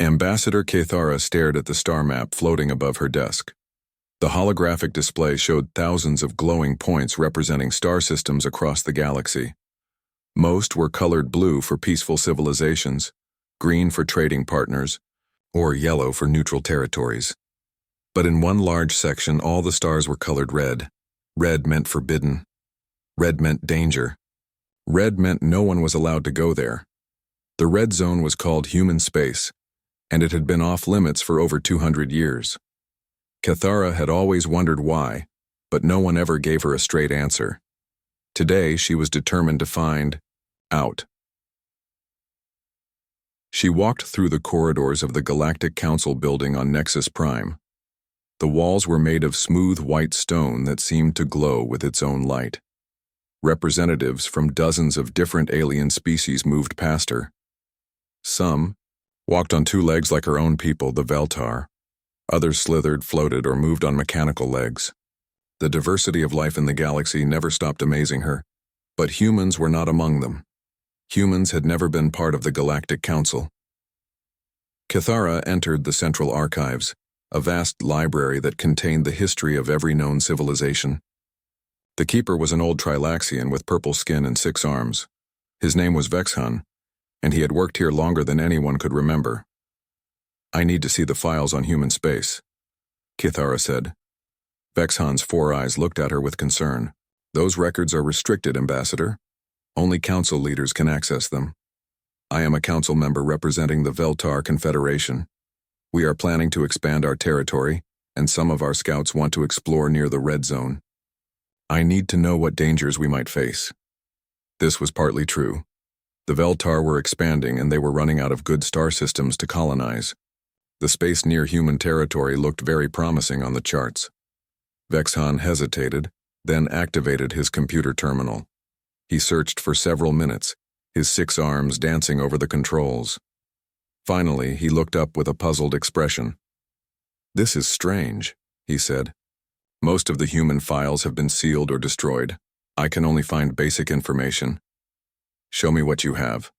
Ambassador Cathara stared at the star map floating above her desk. The holographic display showed thousands of glowing points representing star systems across the galaxy. Most were colored blue for peaceful civilizations, green for trading partners, or yellow for neutral territories. But in one large section, all the stars were colored red. Red meant forbidden. Red meant danger. Red meant no one was allowed to go there. The red zone was called human space, and it had been off limits for over 200 years. Cathara had always wondered why, but no one ever gave her a straight answer. Today, she was determined to find out. She walked through the corridors of the Galactic Council building on Nexus Prime. The walls were made of smooth white stone that seemed to glow with its own light. Representatives from dozens of different alien species moved past her. Some walked on two legs like her own people, the Veltar. Others slithered, floated, or moved on mechanical legs. The diversity of life in the galaxy never stopped amazing her, but humans were not among them. Humans had never been part of the Galactic Council. Cathara entered the Central Archives, a vast library that contained the history of every known civilization. The keeper was an old Trilaxian with purple skin and 6 arms. His name was Vexhan, and he had worked here longer than anyone could remember. "I need to see the files on human space," Cathara said. Vexhan's 4 eyes looked at her with concern. "Those records are restricted, Ambassador. Only council leaders can access them. I am a council member representing the Veltar Confederation. We are planning to expand our territory, and some of our scouts want to explore near the red zone. I need to know what dangers we might face." This was partly true. The Veltar were expanding and they were running out of good star systems to colonize. The space near human territory looked very promising on the charts. Vexhan hesitated, then activated his computer terminal. He searched for several minutes, his 6 arms dancing over the controls. Finally, he looked up with a puzzled expression. "This is strange," he said. "Most of the human files have been sealed or destroyed. I can only find basic information. Show me what you have."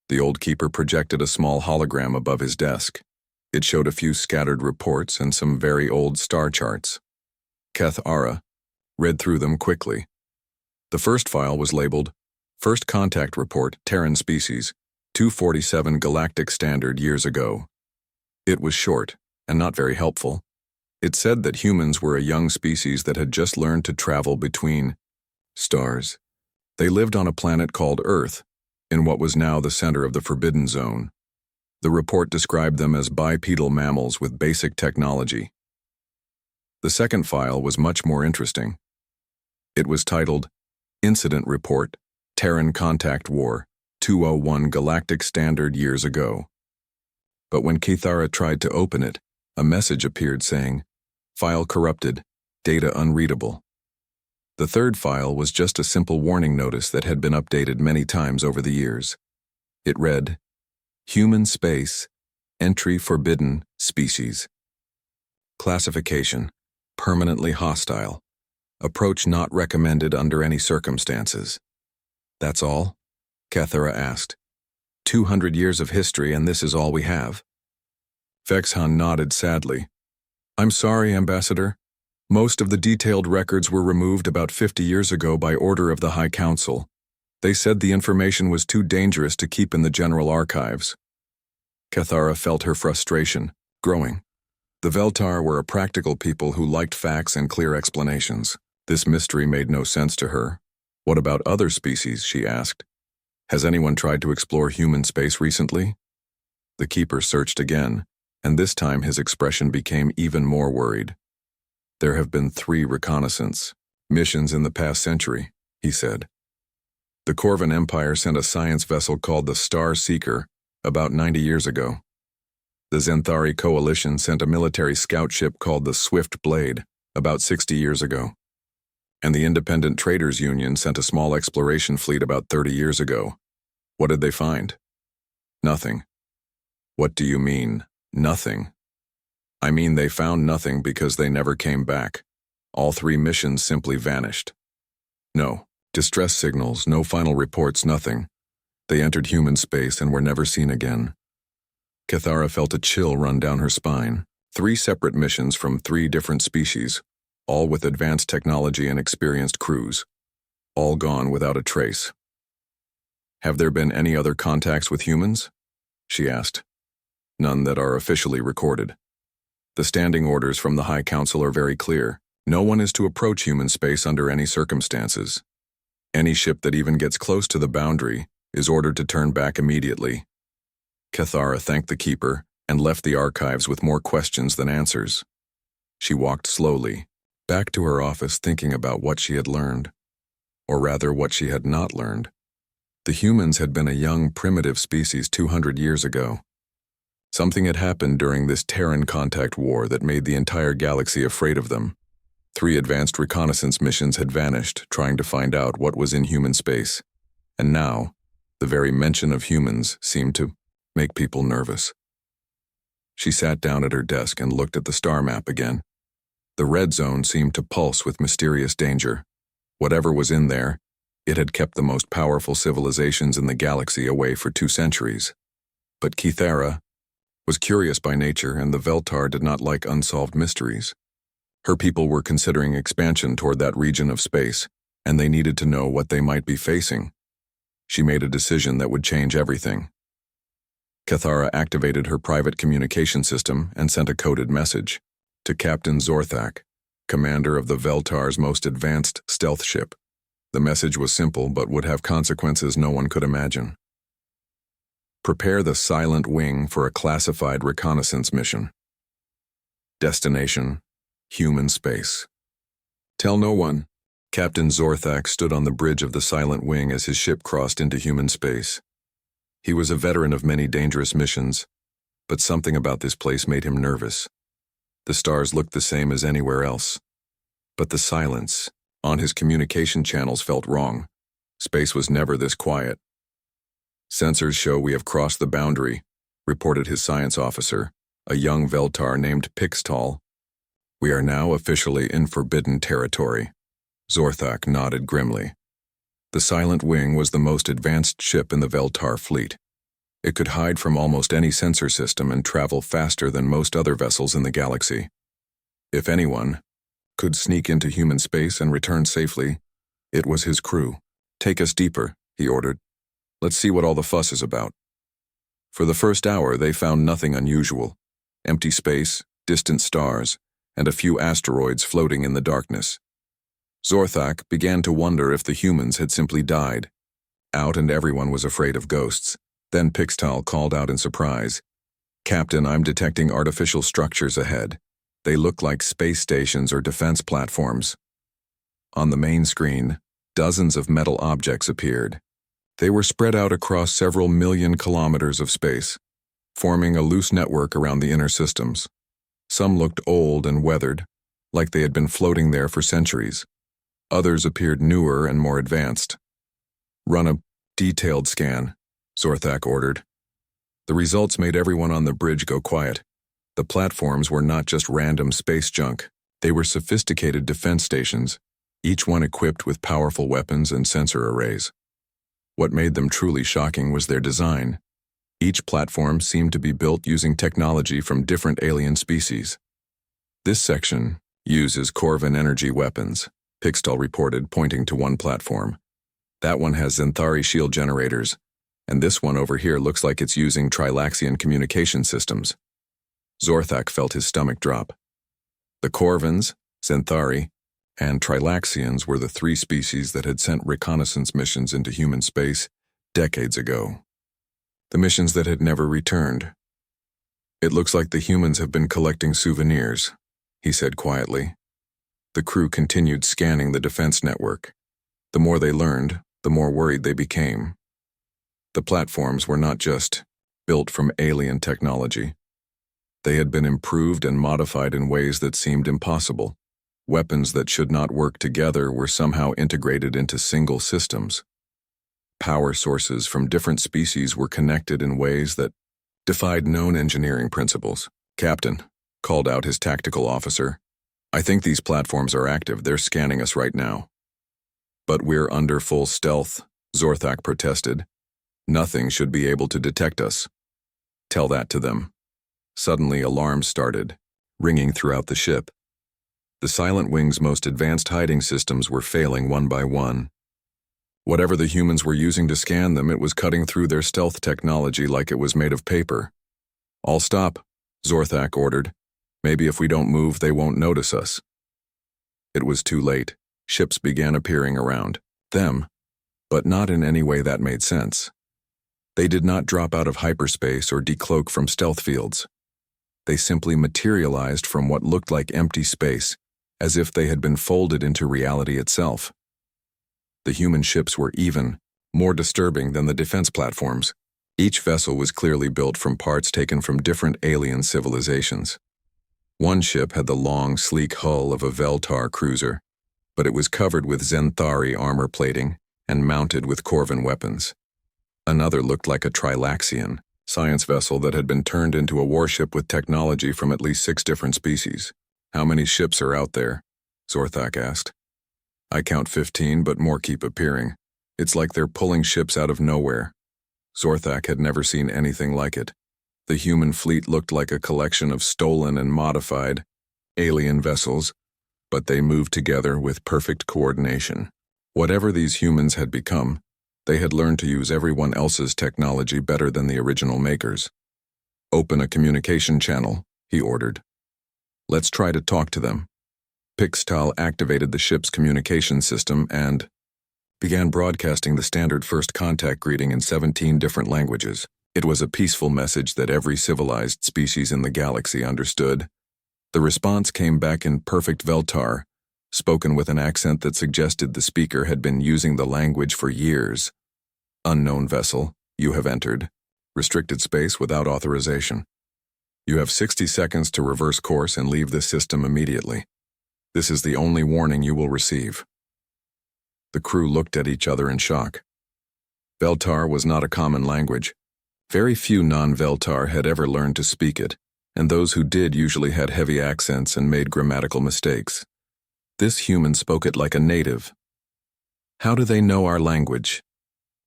The old keeper projected a small hologram above his desk. It showed a few scattered reports and some very old star charts. Cathara read through them quickly. The first file was labeled First Contact Report, Terran Species, 247 Galactic Standard years ago. It was short and not very helpful. It said that humans were a young species that had just learned to travel between stars. They lived on a planet called Earth, in what was now the center of the Forbidden Zone. The report described them as bipedal mammals with basic technology. The second file was much more interesting. It was titled Incident Report, Terran Contact War, 201 Galactic Standard years ago. But when Cathara tried to open it, a message appeared saying, "File corrupted, data unreadable." The third file was just a simple warning notice that had been updated many times over the years. It read, Human Space, Entry Forbidden Species. Classification, Permanently Hostile. Approach not recommended under any circumstances. "That's all?" Cathara asked. 200 years of history and this is all we have?" Vexhan nodded sadly. "I'm sorry, Ambassador. Most of the detailed records were removed about 50 years ago by order of the High Council. They said the information was too dangerous to keep in the general archives." Cathara felt her frustration growing. The Veltar were a practical people who liked facts and clear explanations. This mystery made no sense to her. "What about other species?" she asked. "Has anyone tried to explore human space recently?" The keeper searched again, and this time his expression became even more worried. "There have been 3 reconnaissance missions in the past century," he said. The Corvan Empire sent a science vessel called the Star Seeker about 90 years ago. The Zenthari Coalition sent a military scout ship called the Swift Blade about 60 years ago. And the Independent Traders Union sent a small exploration fleet about 30 years ago. What did they find? Nothing. What do you mean, nothing? I mean they found nothing because they never came back. All 3 missions simply vanished. No distress signals, no final reports, nothing. They entered human space and were never seen again. Cathara felt a chill run down her spine. 3 separate missions from 3 different species, all with advanced technology and experienced crews. All gone without a trace. "Have there been any other contacts with humans?" she asked. "None that are officially recorded. The standing orders from the High Council are very clear. No one is to approach human space under any circumstances. Any ship that even gets close to the boundary is ordered to turn back immediately." Cathara thanked the keeper and left the archives with more questions than answers. She walked slowly, back to her office thinking about what she had learned. Or rather, what she had not learned. The humans had been a young, primitive species 200 years ago. Something had happened during this Terran contact war that made the entire galaxy afraid of them. 3 advanced reconnaissance missions had vanished, trying to find out what was in human space. And now, the very mention of humans seemed to make people nervous. She sat down at her desk and looked at the star map again. The red zone seemed to pulse with mysterious danger. Whatever was in there, it had kept the most powerful civilizations in the galaxy away for 2 centuries. But Cathara was curious by nature, and the Veltar did not like unsolved mysteries. Her people were considering expansion toward that region of space, and they needed to know what they might be facing. She made a decision that would change everything. Cathara activated her private communication system and sent a coded message to Captain Zorthak, commander of the Veltar's most advanced stealth ship. The message was simple but would have consequences no one could imagine. "Prepare the Silent Wing for a classified reconnaissance mission. Destination: human space. Tell no one." Captain Zorthak stood on the bridge of the Silent Wing as his ship crossed into human space. He was a veteran of many dangerous missions, but something about this place made him nervous. The stars looked the same as anywhere else, but the silence on his communication channels felt wrong. Space was never this quiet. "Sensors show we have crossed the boundary," reported his science officer, a young Veltar named Pixtal. "We are now officially in forbidden territory." Zorthak nodded grimly. The Silent Wing was the most advanced ship in the Veltar fleet. It could hide from almost any sensor system and travel faster than most other vessels in the galaxy. If anyone could sneak into human space and return safely, it was his crew. "Take us deeper," he ordered. "Let's see what all the fuss is about." For the first hour, they found nothing unusual. Empty space, distant stars, and a few asteroids floating in the darkness. Zorthak began to wonder if the humans had simply died out and everyone was afraid of ghosts. Then Pixtal called out in surprise, "Captain, I'm detecting artificial structures ahead. They look like space stations or defense platforms." On the main screen, dozens of metal objects appeared. They were spread out across several million kilometers of space, forming a loose network around the inner systems. Some looked old and weathered, like they had been floating there for centuries. Others appeared newer and more advanced. "Run a detailed scan," Zorthak ordered. The results made everyone on the bridge go quiet. The platforms were not just random space junk. They were sophisticated defense stations, each one equipped with powerful weapons and sensor arrays. What made them truly shocking was their design. Each platform seemed to be built using technology from different alien species. "This section uses Corvin energy weapons," Pixtal reported, pointing to one platform. "That one has Xanthari shield generators, and this one over here looks like it's using Trilaxian communication systems." Zorthak felt his stomach drop. The Corvins, Xanthari, and Trilaxians were the 3 species that had sent reconnaissance missions into human space decades ago. The missions that had never returned. "It looks like the humans have been collecting souvenirs," he said quietly. The crew continued scanning the defense network. The more they learned, the more worried they became. The platforms were not just built from alien technology. They had been improved and modified in ways that seemed impossible. Weapons that should not work together were somehow integrated into single systems. Power sources from different species were connected in ways that defied known engineering principles. "Captain," called out his tactical officer, "I think these platforms are active. They're scanning us right now." "But we're under full stealth," Zorthak protested. "Nothing should be able to detect us." Tell that to them. Suddenly, alarms started, ringing throughout the ship. The Silent Wing's most advanced hiding systems were failing one by one. Whatever the humans were using to scan them, it was cutting through their stealth technology like it was made of paper. "All stop," Zorthak ordered. "Maybe if we don't move, they won't notice us." It was too late. Ships began appearing around them, but not in any way that made sense. They did not drop out of hyperspace or decloak from stealth fields. They simply materialized from what looked like empty space, as if they had been folded into reality itself. The human ships were even more disturbing than the defense platforms. Each vessel was clearly built from parts taken from different alien civilizations. One ship had the long, sleek hull of a Veltar cruiser, but it was covered with Zenthari armor plating and mounted with Corvan weapons. Another looked like a Trilaxian science vessel that had been turned into a warship with technology from at least 6 different species. "How many ships are out there?" Zorthak asked. "I count 15, but more keep appearing. It's like they're pulling ships out of nowhere." Zorthak had never seen anything like it. The human fleet looked like a collection of stolen and modified alien vessels, but they moved together with perfect coordination. Whatever these humans had become, they had learned to use everyone else's technology better than the original makers. "Open a communication channel," he ordered. "Let's try to talk to them." Pixtal activated the ship's communication system and began broadcasting the standard first contact greeting in 17 different languages. It was a peaceful message that every civilized species in the galaxy understood. The response came back in perfect Veltar, spoken with an accent that suggested the speaker had been using the language for years. "Unknown vessel, you have entered. Restricted space without authorization. You have 60 seconds to reverse course and leave this system immediately. This is the only warning you will receive." The crew looked at each other in shock. Veltar was not a common language. Very few non-Veltar had ever learned to speak it, and those who did usually had heavy accents and made grammatical mistakes. This human spoke it like a native. "How do they know our language?"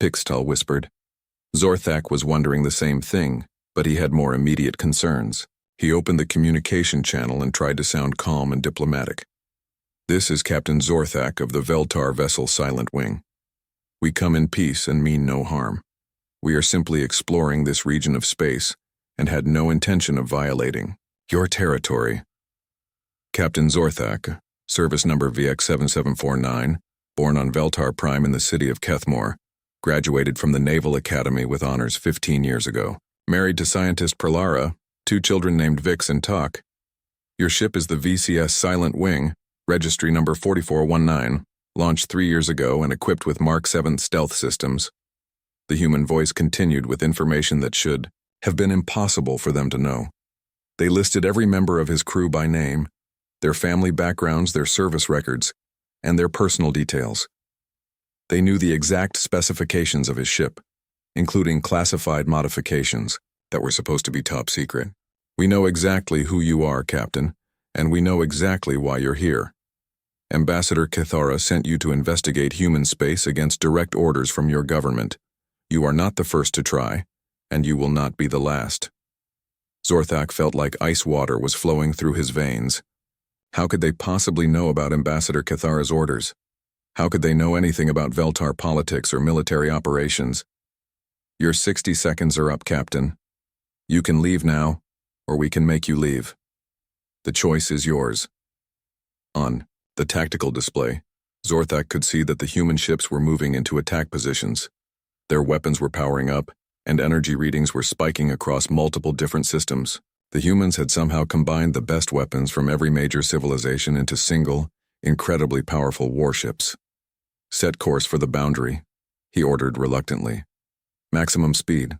Pixtal whispered. Zorthak was wondering the same thing, but he had more immediate concerns. He opened the communication channel and tried to sound calm and diplomatic. "This is Captain Zorthak of the Veltar vessel Silent Wing. We come in peace and mean no harm. We are simply exploring this region of space and had no intention of violating your territory." Captain Zorthak, service number VX7749, born on Veltar Prime in the city of Kethmore, graduated from the Naval Academy with honors 15 years ago. Married to scientist Pralara, 2 children named Vix and Tok. Your ship is the VCS Silent Wing, registry number 4419, launched 3 years ago and equipped with Mark 7 stealth systems. The human voice continued with information that should have been impossible for them to know. They listed every member of his crew by name, their family backgrounds, their service records, and their personal details. They knew the exact specifications of his ship, including classified modifications that were supposed to be top secret. "We know exactly who you are, Captain, and we know exactly why you're here. Ambassador Kithara sent you to investigate human space against direct orders from your government. You are not the first to try, and you will not be the last." Zorthak felt like ice water was flowing through his veins. How could they possibly know about Ambassador Kithara's orders? How could they know anything about Veltar politics or military operations? "Your 60 seconds are up, Captain. You can leave now, or we can make you leave. The choice is yours." On the tactical display, Zorthak could see that the human ships were moving into attack positions. Their weapons were powering up, and energy readings were spiking across multiple different systems. The humans had somehow combined the best weapons from every major civilization into single, incredibly powerful warships. "Set course for the boundary," he ordered reluctantly. "Maximum speed."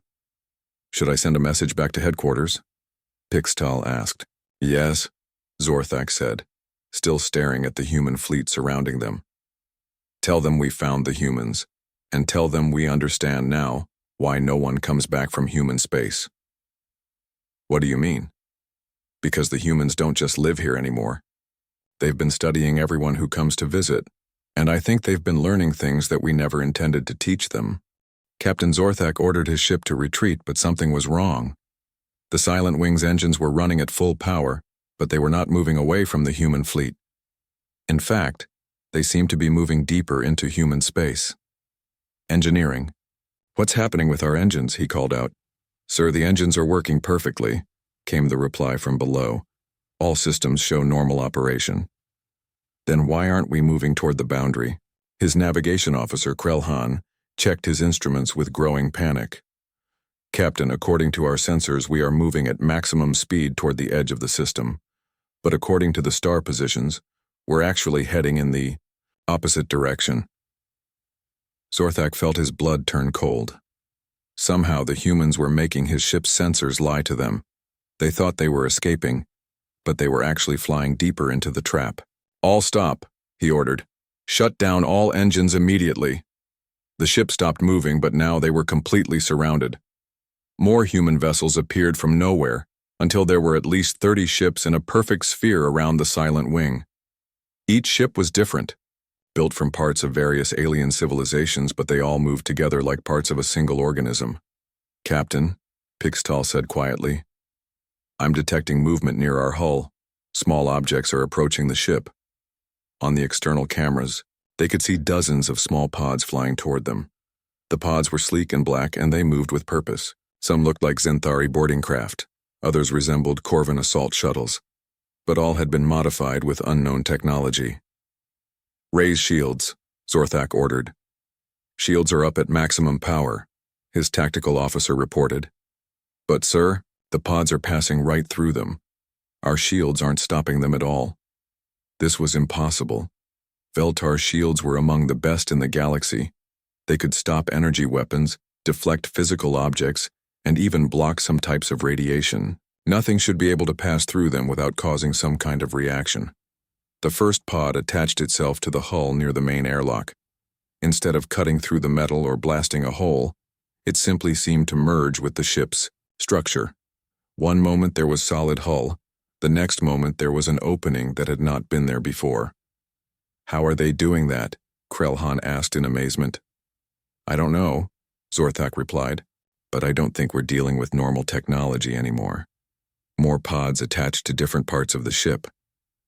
"Should I send a message back to headquarters?" Pixtal asked. "Yes," Zorthak said, still staring at the human fleet surrounding them. "Tell them we found the humans, and tell them we understand now why no one comes back from human space." "What do you mean?" "Because the humans don't just live here anymore. They've been studying everyone who comes to visit, and I think they've been learning things that we never intended to teach them." Captain Zorthak ordered his ship to retreat, but something was wrong. The Silent Wing's engines were running at full power, but they were not moving away from the human fleet. In fact, they seemed to be moving deeper into human space. Engineering. "What's happening with our engines?" he called out. "Sir, the engines are working perfectly," came the reply from below. "All systems show normal operation." "Then why aren't we moving toward the boundary?" His navigation officer, Krelhan, checked his instruments with growing panic. "Captain, according to our sensors, we are moving at maximum speed toward the edge of the system. But according to the star positions, we're actually heading in the opposite direction." Zorthak felt his blood turn cold. Somehow the humans were making his ship's sensors lie to them. They thought they were escaping, but they were actually flying deeper into the trap. "All stop," he ordered. "Shut down all engines immediately." The ship stopped moving, but now they were completely surrounded. More human vessels appeared from nowhere, until there were at least 30 ships in a perfect sphere around the Silent Wing. Each ship was different, built from parts of various alien civilizations, but they all moved together like parts of a single organism. "Captain," Pixtal said quietly, "I'm detecting movement near our hull. Small objects are approaching the ship." On the external cameras, they could see dozens of small pods flying toward them. The pods were sleek and black, and they moved with purpose. Some looked like Zenthari boarding craft, others resembled Corvin assault shuttles, but all had been modified with unknown technology. "Raise shields," Zorthak ordered. "Shields are up at maximum power," his tactical officer reported. "But sir, the pods are passing right through them. Our shields aren't stopping them at all." This was impossible. Veltar's shields were among the best in the galaxy. They could stop energy weapons, deflect physical objects, and even block some types of radiation. Nothing should be able to pass through them without causing some kind of reaction. The first pod attached itself to the hull near the main airlock. Instead of cutting through the metal or blasting a hole, it simply seemed to merge with the ship's structure. One moment there was solid hull, the next moment there was an opening that had not been there before. "How are they doing that?" Krelhan asked in amazement. "I don't know," Zorthak replied, "but I don't think we're dealing with normal technology anymore." More pods attached to different parts of the ship.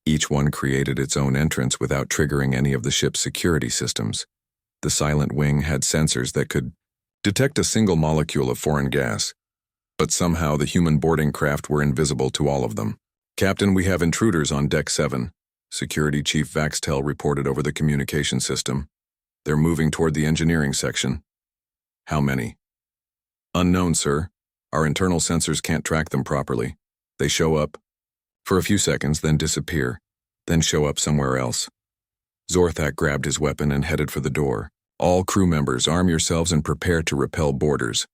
Each one created its own entrance without triggering any of the ship's security systems. The Silent Wing had sensors that could detect a single molecule of foreign gas, but somehow the human boarding craft were invisible to all of them. "Captain, we have intruders on Deck 7, Security Chief Vaxtel reported over the communication system. "They're moving toward the engineering section." "How many?" "Unknown, sir. Our internal sensors can't track them properly. They show up for a few seconds, then disappear, then show up somewhere else." Zorthak grabbed his weapon and headed for the door. "All crew members, arm yourselves and prepare to repel boarders.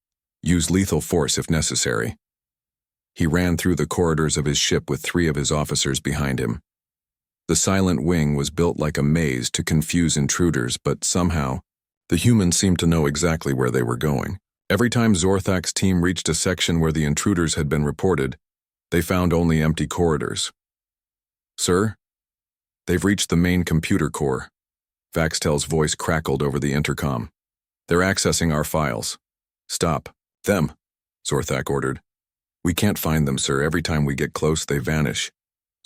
Use lethal force if necessary." He ran through the corridors of his ship with 3 of his officers behind him. The Silent Wing was built like a maze to confuse intruders, but somehow, the humans seemed to know exactly where they were going. Every time Zorthak's team reached a section where the intruders had been reported, they found only empty corridors. "Sir, they've reached the main computer core." Vaxtel's voice crackled over the intercom. "They're accessing our files." "Stop them," Zorthak ordered. "We can't find them, sir. Every time we get close, they vanish."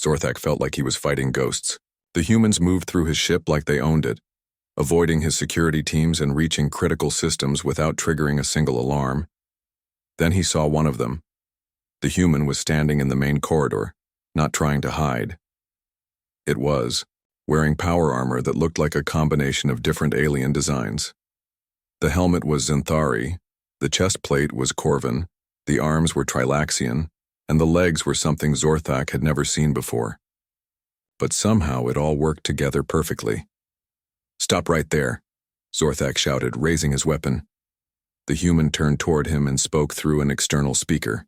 Zorthak felt like he was fighting ghosts. The humans moved through his ship like they owned it, avoiding his security teams and reaching critical systems without triggering a single alarm. Then he saw one of them. The human was standing in the main corridor, not trying to hide. It was, wearing power armor that looked like a combination of different alien designs. The helmet was Zenthari, the chest plate was Corvin, the arms were Trilaxian, and the legs were something Zorthak had never seen before. But somehow it all worked together perfectly. "Stop right there," Zorthak shouted, raising his weapon. The human turned toward him and spoke through an external speaker.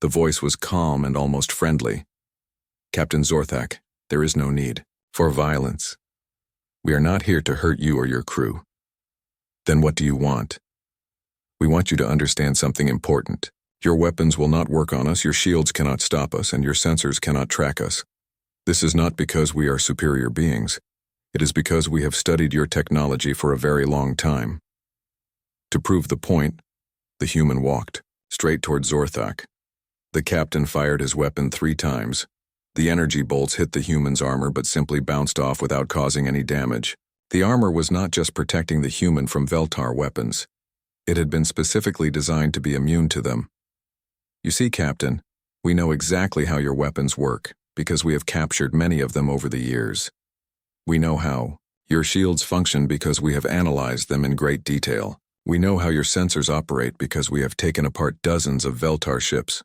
The voice was calm and almost friendly. "Captain Zorthak, there is no need for violence. We are not here to hurt you or your crew." "Then what do you want?" "We want you to understand something important. Your weapons will not work on us, your shields cannot stop us, and your sensors cannot track us. This is not because we are superior beings. It is because we have studied your technology for a very long time." To prove the point, the human walked straight toward Zorthak. The captain fired his weapon 3 times. The energy bolts hit the human's armor but simply bounced off without causing any damage. The armor was not just protecting the human from Veltar weapons. It had been specifically designed to be immune to them. You see, Captain, we know exactly how your weapons work, because we have captured many of them over the years. We know how your shields function because we have analyzed them in great detail. We know how your sensors operate because we have taken apart dozens of Veltar ships.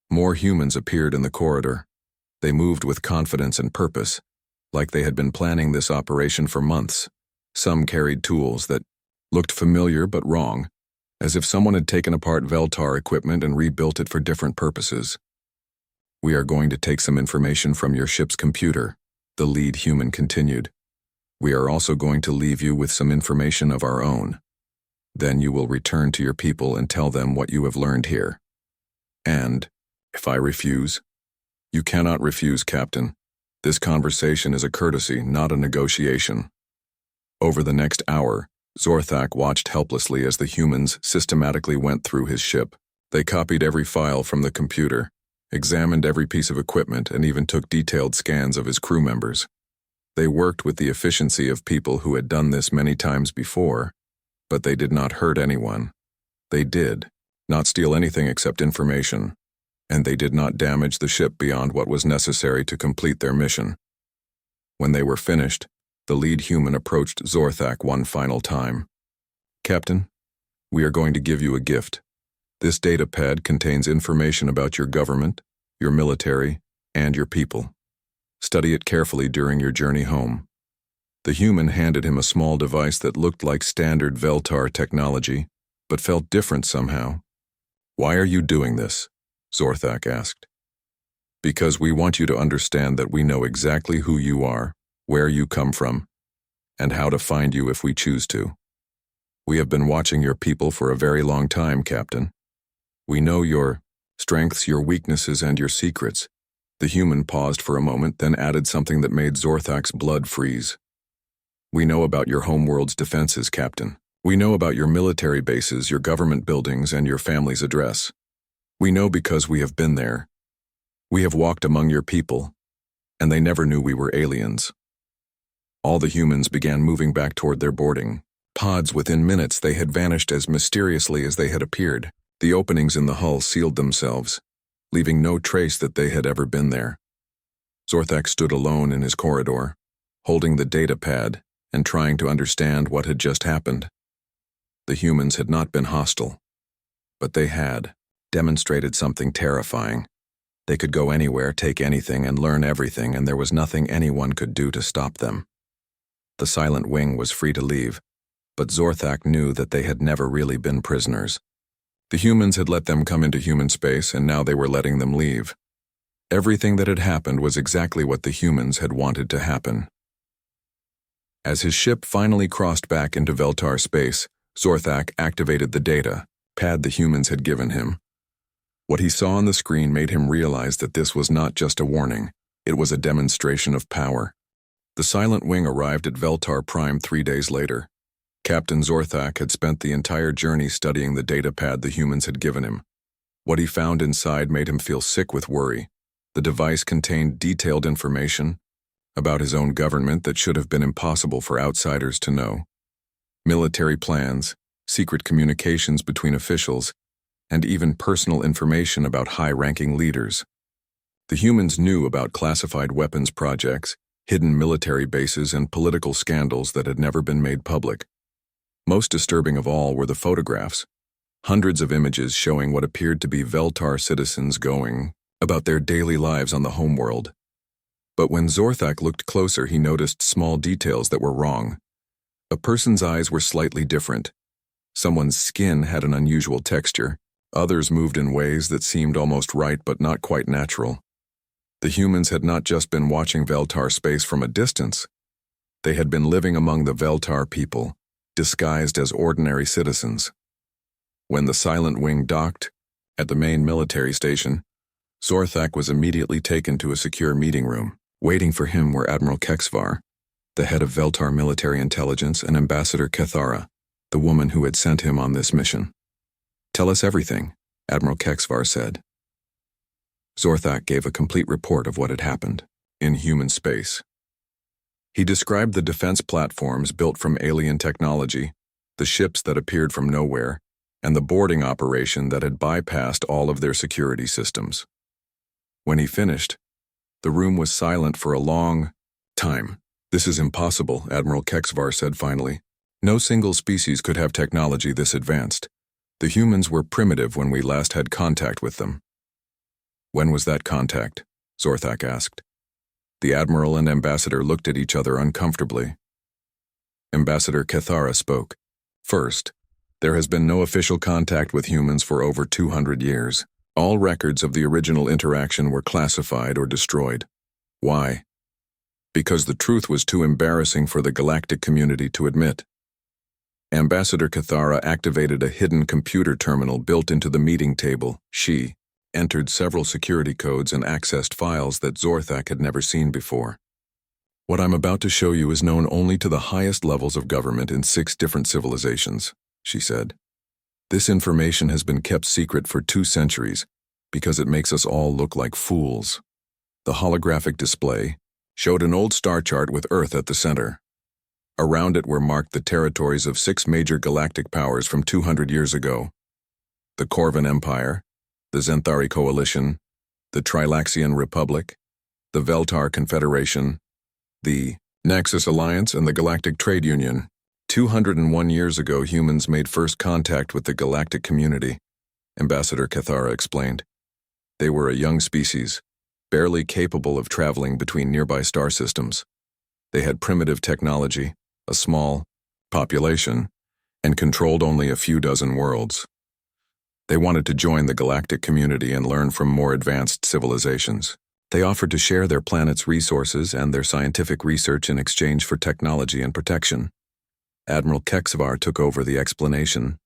More humans appeared in the corridor. They moved with confidence and purpose, like they had been planning this operation for months. Some carried tools that looked familiar but wrong, as if someone had taken apart Veltar equipment and rebuilt it for different purposes. We are going to take some information from your ship's computer, the lead human continued. We are also going to leave you with some information of our own. Then you will return to your people and tell them what you have learned here. And, if I refuse? You cannot refuse, Captain. This conversation is a courtesy, not a negotiation. Over the next hour, Zorthak watched helplessly as the humans systematically went through his ship. They copied every file from the computer, examined every piece of equipment, and even took detailed scans of his crew members. They worked with the efficiency of people who had done this many times before, but they did not hurt anyone. They did not steal anything except information, and they did not damage the ship beyond what was necessary to complete their mission. When they were finished, the lead human approached Zorthak one final time. Captain, we are going to give you a gift. This data pad contains information about your government, your military, and your people. Study it carefully during your journey home. The human handed him a small device that looked like standard Veltar technology, but felt different somehow. Why are you doing this? Zorthak asked. Because we want you to understand that we know exactly who you are, where you come from, and how to find you if we choose to. We have been watching your people for a very long time, Captain. We know your strengths, your weaknesses, and your secrets. The human paused for a moment, then added something that made Zorthak's blood freeze. We know about your homeworld's defenses, Captain. We know about your military bases, your government buildings, and your family's address. We know because we have been there. We have walked among your people, and they never knew we were aliens. All the humans began moving back toward their boarding pods. Within minutes, they had vanished as mysteriously as they had appeared. The openings in the hull sealed themselves, leaving no trace that they had ever been there. Zorthak stood alone in his corridor, holding the data pad and trying to understand what had just happened. The humans had not been hostile, but they had demonstrated something terrifying. They could go anywhere, take anything, and learn everything, and there was nothing anyone could do to stop them. The Silent Wing was free to leave, but Zorthak knew that they had never really been prisoners. The humans had let them come into human space, and now they were letting them leave. Everything that had happened was exactly what the humans had wanted to happen. As his ship finally crossed back into Veltar space, Zorthak activated the data pad the humans had given him. What he saw on the screen made him realize that this was not just a warning, it was a demonstration of power. The Silent Wing arrived at Veltar Prime 3 days later. Captain Zorthak had spent the entire journey studying the data pad the humans had given him. What he found inside made him feel sick with worry. The device contained detailed information about his own government that should have been impossible for outsiders to know. Military plans, secret communications between officials, and even personal information about high-ranking leaders. The humans knew about classified weapons projects, hidden military bases, and political scandals that had never been made public. Most disturbing of all were the photographs, hundreds of images showing what appeared to be Veltar citizens going about their daily lives on the homeworld. But when Zorthak looked closer, he noticed small details that were wrong. A person's eyes were slightly different. Someone's skin had an unusual texture. Others moved in ways that seemed almost right but not quite natural. The humans had not just been watching Veltar space from a distance. They had been living among the Veltar people, disguised as ordinary citizens. When the Silent Wing docked at the main military station, Zorthak was immediately taken to a secure meeting room. Waiting for him were Admiral Kexvar, the head of Veltar military intelligence, and Ambassador Kethara, the woman who had sent him on this mission. "Tell us everything," Admiral Kexvar said. Zorthak gave a complete report of what had happened in human space. He described the defense platforms built from alien technology, the ships that appeared from nowhere, and the boarding operation that had bypassed all of their security systems. When he finished, the room was silent for a long time. "This is impossible," Admiral Kexvar said finally. "No single species could have technology this advanced. The humans were primitive when we last had contact with them." "When was that contact?" Zorthak asked. The Admiral and Ambassador looked at each other uncomfortably. Ambassador Kethara spoke. "First, there has been no official contact with humans for over 200 years. All records of the original interaction were classified or destroyed. Why? Because the truth was too embarrassing for the galactic community to admit." Ambassador Kethara activated a hidden computer terminal built into the meeting table. She entered several security codes and accessed files that Zorthak had never seen before. "What I'm about to show you is known only to the highest levels of government in 6 different civilizations," she said. "This information has been kept secret for 2 centuries because it makes us all look like fools." The holographic display showed an old star chart with Earth at the center. Around it were marked the territories of 6 major galactic powers from 200 years ago: the Corvan Empire, the Zenthari Coalition, the Trilaxian Republic, the Veltar Confederation, the Nexus Alliance, and the Galactic Trade Union. 201 years ago, humans made first contact with the galactic community, Ambassador Kethara explained. They were a young species, barely capable of traveling between nearby star systems. They had primitive technology, a small population, and controlled only a few dozen worlds. They wanted to join the galactic community and learn from more advanced civilizations. They offered to share their planet's resources and their scientific research in exchange for technology and protection. Admiral Kexvar took over the explanation.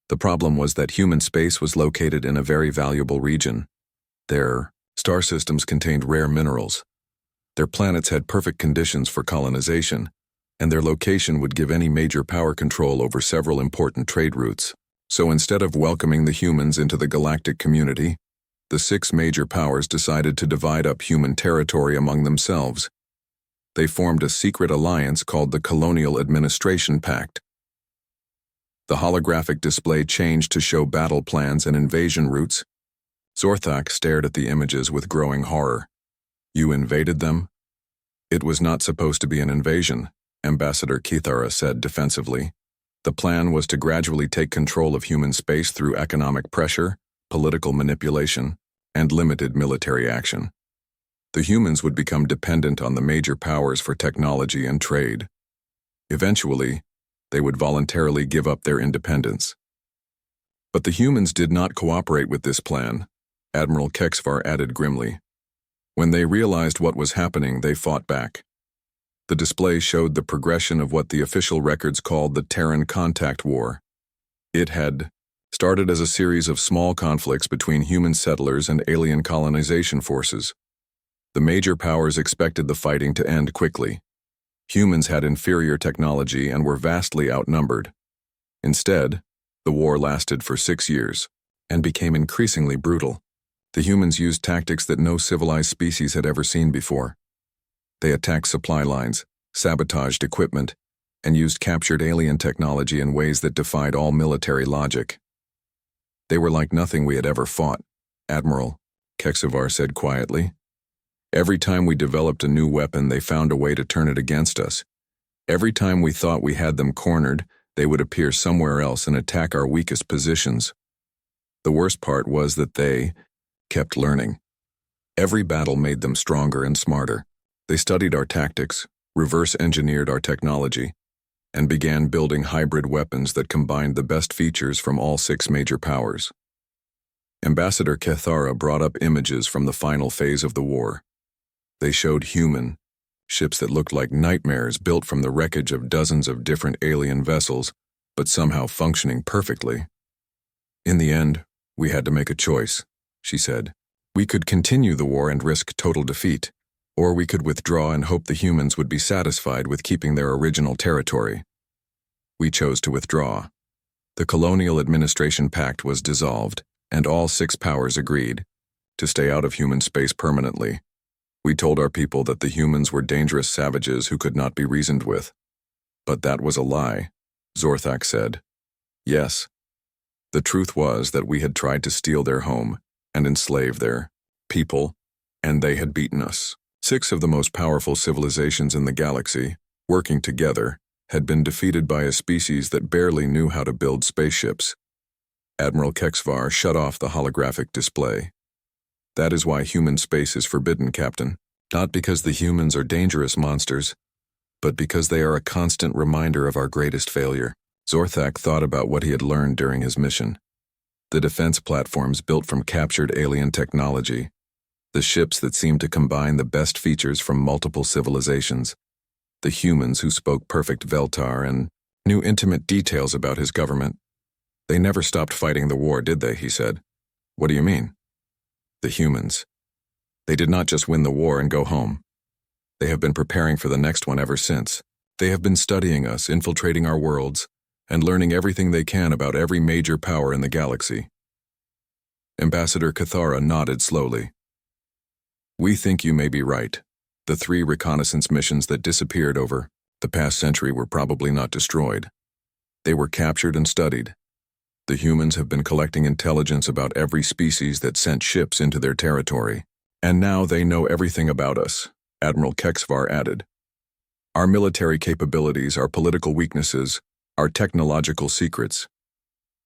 The problem was that human space was located in a very valuable region. Their star systems contained rare minerals. Their planets had perfect conditions for colonization, and their location would give any major power control over several important trade routes. So instead of welcoming the humans into the galactic community, the 6 major powers decided to divide up human territory among themselves. They formed a secret alliance called the Colonial Administration Pact. The holographic display changed to show battle plans and invasion routes. Zorthak stared at the images with growing horror. "You invaded them?" "It was not supposed to be an invasion," Ambassador Kethara said defensively. "The plan was to gradually take control of human space through economic pressure, political manipulation, and limited military action. The humans would become dependent on the major powers for technology and trade. Eventually, they would voluntarily give up their independence." But the humans did not cooperate with this plan, Admiral Kexvar added grimly. "When they realized what was happening, they fought back." The display showed the progression of what the official records called the Terran Contact War. It had started as a series of small conflicts between human settlers and alien colonization forces. The major powers expected the fighting to end quickly. Humans had inferior technology and were vastly outnumbered. Instead, the war lasted for 6 years and became increasingly brutal. The humans used tactics that no civilized species had ever seen before. They attacked supply lines, sabotaged equipment, and used captured alien technology in ways that defied all military logic. "They were like nothing we had ever fought," Admiral Kexvar said quietly. "Every time we developed a new weapon, they found a way to turn it against us. Every time we thought we had them cornered, they would appear somewhere else and attack our weakest positions. The worst part was that they kept learning. Every battle made them stronger and smarter. They studied our tactics, reverse-engineered our technology, and began building hybrid weapons that combined the best features from all 6 major powers." Ambassador Kethara brought up images from the final phase of the war. They showed human ships that looked like nightmares built from the wreckage of dozens of different alien vessels, but somehow functioning perfectly. "In the end, we had to make a choice," she said. "We could continue the war and risk total defeat, or we could withdraw and hope the humans would be satisfied with keeping their original territory. We chose to withdraw. The Colonial Administration Pact was dissolved, and all 6 powers agreed. to stay out of human space permanently. We told our people that the humans were dangerous savages who could not be reasoned with. But that was a lie, Zorthak said. Yes. The truth was that we had tried to steal their home and enslave their people, and they had beaten us. 6 of the most powerful civilizations in the galaxy, working together, had been defeated by a species that barely knew how to build spaceships. Admiral Kexvar shut off the holographic display. That is why human space is forbidden, Captain. Not because the humans are dangerous monsters, but because they are a constant reminder of our greatest failure. Zorthak thought about what he had learned during his mission. The defense platforms built from captured alien technology. The ships that seemed to combine the best features from multiple civilizations. The humans who spoke perfect Veltar and knew intimate details about his government. They never stopped fighting the war, did they? He said. What do you mean? The humans. They did not just win the war and go home. They have been preparing for the next one ever since. They have been studying us, infiltrating our worlds, and learning everything they can about every major power in the galaxy. Ambassador Cathara nodded slowly. We think you may be right. The 3 reconnaissance missions that disappeared over the past century were probably not destroyed. They were captured and studied. The humans have been collecting intelligence about every species that sent ships into their territory. And now they know everything about us, Admiral Kexvar added. Our military capabilities, our political weaknesses, our technological secrets.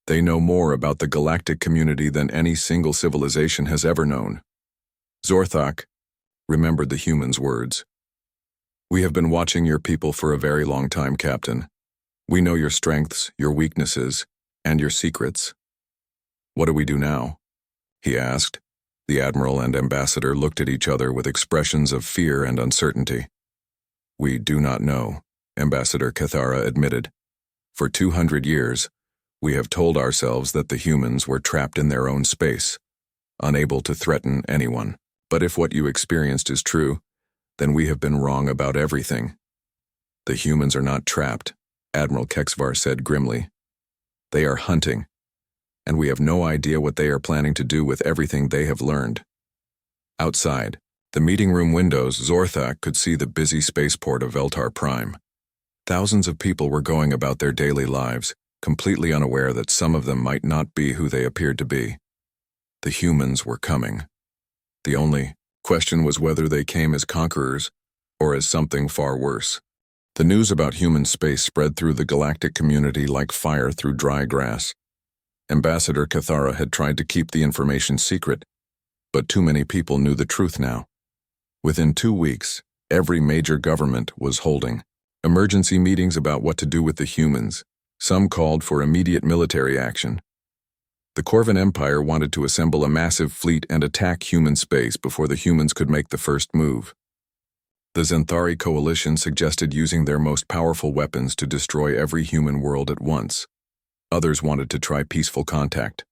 They know more about the galactic community than any single civilization has ever known. Zorthak remembered the humans' words. We have been watching your people for a very long time, Captain. We know your strengths, your weaknesses, and your secrets. What do we do now? He asked. The Admiral and Ambassador looked at each other with expressions of fear and uncertainty. We do not know, Ambassador Cathara admitted. For 200 years, we have told ourselves that the humans were trapped in their own space, unable to threaten anyone. But if what you experienced is true, then we have been wrong about everything. The humans are not trapped, Admiral Kexvar said grimly. They are hunting, and we have no idea what they are planning to do with everything they have learned. Outside, the meeting room windows, Zorthak could see the busy spaceport of Veltar Prime. Thousands of people were going about their daily lives, completely unaware that some of them might not be who they appeared to be. The humans were coming. The only question was whether they came as conquerors or as something far worse. The news about human space spread through the galactic community like fire through dry grass. Ambassador Cathara had tried to keep the information secret, but too many people knew the truth now. Within 2 weeks, every major government was holding emergency meetings about what to do with the humans. Some called for immediate military action. The Corvan Empire wanted to assemble a massive fleet and attack human space before the humans could make the first move. The Xanthari coalition suggested using their most powerful weapons to destroy every human world at once. Others wanted to try peaceful contact.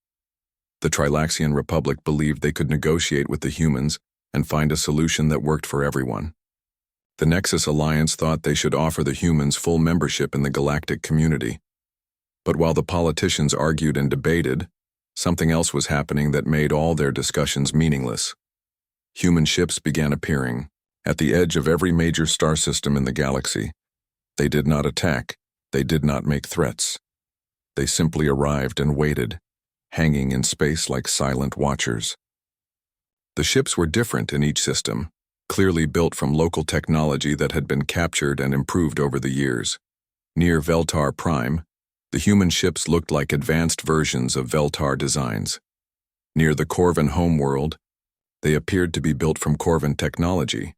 The Trilaxian Republic believed they could negotiate with the humans and find a solution that worked for everyone. The Nexus Alliance thought they should offer the humans full membership in the galactic community. But while the politicians argued and debated, something else was happening that made all their discussions meaningless. Human ships began appearing at the edge of every major star system in the galaxy. They did not attack. They did not make threats. They simply arrived and waited, hanging in space like silent watchers. The ships were different in each system, clearly built from local technology that had been captured and improved over the years. Near Veltar Prime, the human ships looked like advanced versions of Veltar designs. Near the Corvan homeworld, they appeared to be built from Corvan technology.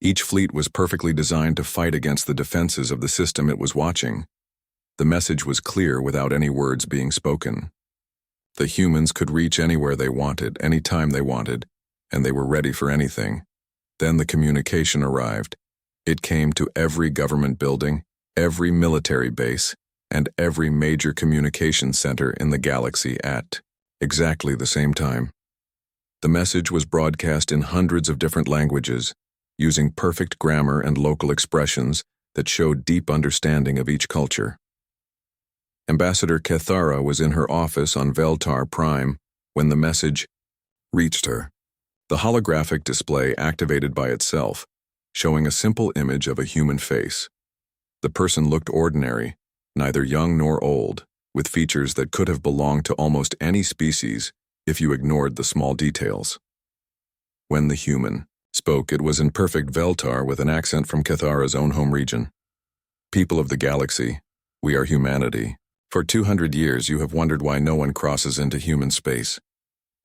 Each fleet was perfectly designed to fight against the defenses of the system it was watching. The message was clear without any words being spoken. The humans could reach anywhere they wanted, anytime they wanted, and they were ready for anything. Then the communication arrived. It came to every government building, every military base, and every major communication center in the galaxy at exactly the same time. The message was broadcast in hundreds of different languages, using perfect grammar and local expressions that showed deep understanding of each culture. Ambassador Cathara was in her office on Veltar Prime when the message reached her. The holographic display activated by itself, showing a simple image of a human face. The person looked ordinary, neither young nor old, with features that could have belonged to almost any species if you ignored the small details. When the human spoke, it was in perfect Veltar with an accent from Kithara's own home region. People of the galaxy, we are humanity. For 200 years you have wondered why no one crosses into human space.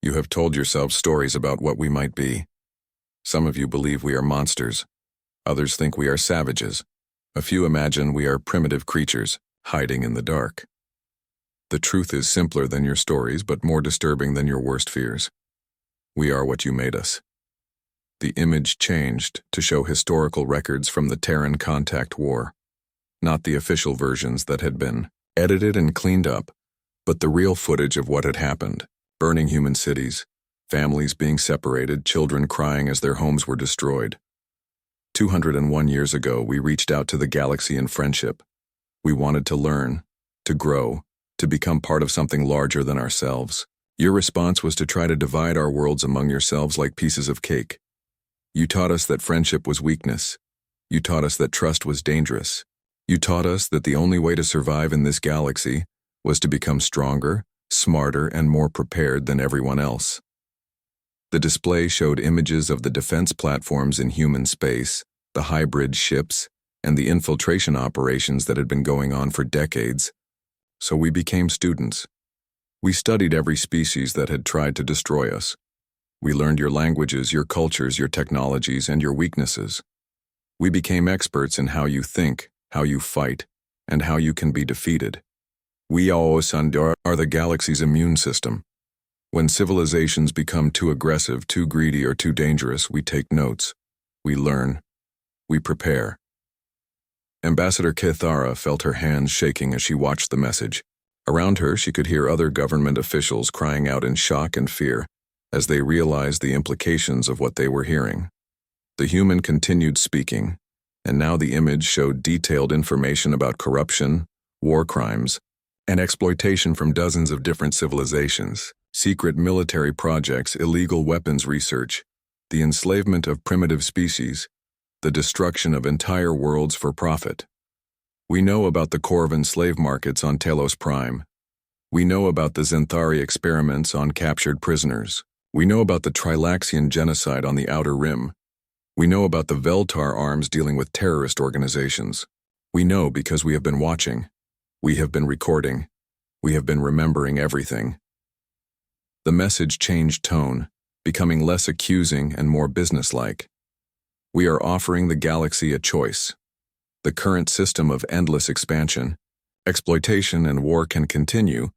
You have told yourselves stories about what we might be. Some of you believe we are monsters. Others think we are savages. A few imagine we are primitive creatures, hiding in the dark. The truth is simpler than your stories, but more disturbing than your worst fears. We are what you made us. The image changed to show historical records from the Terran Contact War. Not the official versions that had been edited and cleaned up, but the real footage of what had happened. Burning human cities, families being separated, children crying as their homes were destroyed. 201 years ago, we reached out to the galaxy in friendship. We wanted to learn, to grow, to become part of something larger than ourselves. Your response was to try to divide our worlds among yourselves like pieces of cake. You taught us that friendship was weakness. You taught us that trust was dangerous. You taught us that the only way to survive in this galaxy was to become stronger, smarter, and more prepared than everyone else. The display showed images of the defense platforms in human space, the hybrid ships, and the infiltration operations that had been going on for decades. So we became students. We studied every species that had tried to destroy us. We learned your languages, your cultures, your technologies, and your weaknesses. We became experts in how you think, how you fight, and how you can be defeated. We are the galaxy's immune system. When civilizations become too aggressive, too greedy, or too dangerous, we take notes. We learn. We prepare. Ambassador Kithara felt her hands shaking as she watched the message. Around her, she could hear other government officials crying out in shock and fear as they realized the implications of what they were hearing. The human continued speaking, and now the image showed detailed information about corruption, war crimes, and exploitation from dozens of different civilizations, secret military projects, illegal weapons research, the enslavement of primitive species, the destruction of entire worlds for profit. We know about the Corvan slave markets on Telos Prime. We know about the Zenthari experiments on captured prisoners. We know about the Trilaxian genocide on the Outer Rim. We know about the Veltar arms dealing with terrorist organizations. We know because we have been watching. We have been recording. We have been remembering everything. The message changed tone, becoming less accusing and more businesslike. We are offering the galaxy a choice. The current system of endless expansion, exploitation, and war can continue,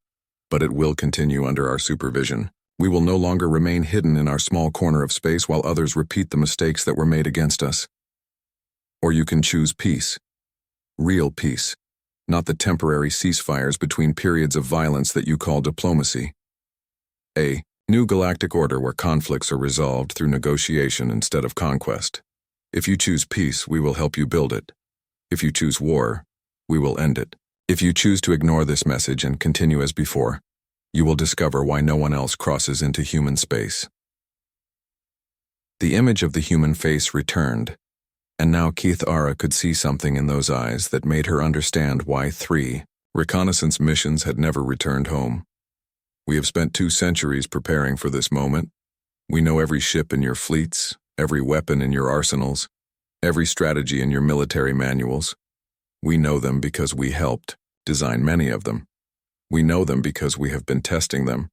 but it will continue under our supervision. We will no longer remain hidden in our small corner of space while others repeat the mistakes that were made against us. Or you can choose peace. Real peace, not the temporary ceasefires between periods of violence that you call diplomacy. A new galactic order where conflicts are resolved through negotiation instead of conquest. If you choose peace, we will help you build it. If you choose war, we will end it. If you choose to ignore this message and continue as before, you will discover why no one else crosses into human space. The image of the human face returned, and now Kithara could see something in those eyes that made her understand why 3 reconnaissance missions had never returned home. We have spent 2 centuries preparing for this moment. We know every ship in your fleets, every weapon in your arsenals, every strategy in your military manuals. We know them because we helped design many of them. We know them because we have been testing them.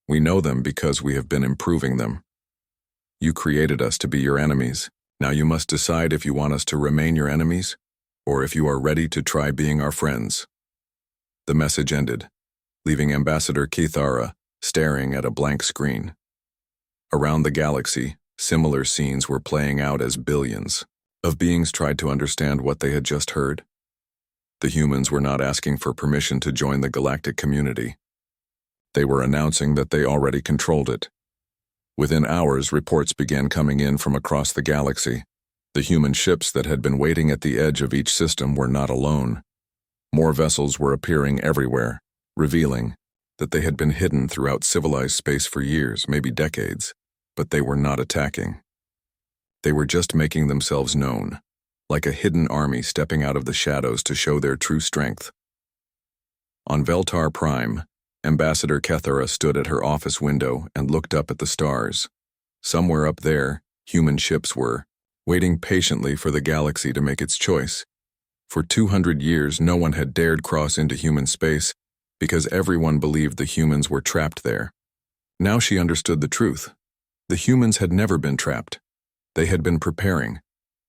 We know them because we have been improving them. You created us to be your enemies. Now you must decide if you want us to remain your enemies, or if you are ready to try being our friends. The message ended, leaving Ambassador Kithara staring at a blank screen. Around the galaxy, similar scenes were playing out as billions of beings tried to understand what they had just heard. The humans were not asking for permission to join the galactic community. They were announcing that they already controlled it. Within hours, reports began coming in from across the galaxy. The human ships that had been waiting at the edge of each system were not alone. More vessels were appearing everywhere, revealing that they had been hidden throughout civilized space for years, maybe decades, but they were not attacking. They were just making themselves known, like a hidden army stepping out of the shadows to show their true strength. On Veltar Prime, Ambassador Kethara stood at her office window and looked up at the stars. Somewhere up there, human ships were, waiting patiently for the galaxy to make its choice. For 200 years, no one had dared cross into human space because everyone believed the humans were trapped there. Now she understood the truth. The humans had never been trapped. They had been preparing.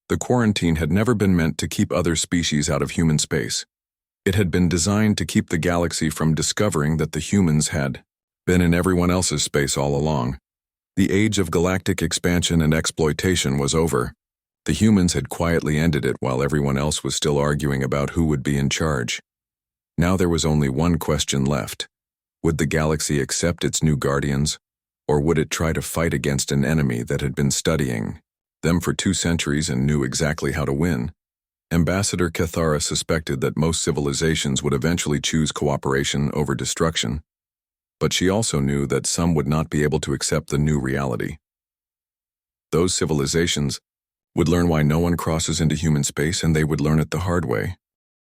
The quarantine had never been meant to keep other species out of human space. It had been designed to keep the galaxy from discovering that the humans had been in everyone else's space all along. The age of galactic expansion and exploitation was over. The humans had quietly ended it while everyone else was still arguing about who would be in charge. Now there was only one question left. Would the galaxy accept its new guardians, or would it try to fight against an enemy that had been studying them for 2 centuries and knew exactly how to win? Ambassador Kethara suspected that most civilizations would eventually choose cooperation over destruction, but she also knew that some would not be able to accept the new reality. Those civilizations would learn why no one crosses into human space, and they would learn it the hard way.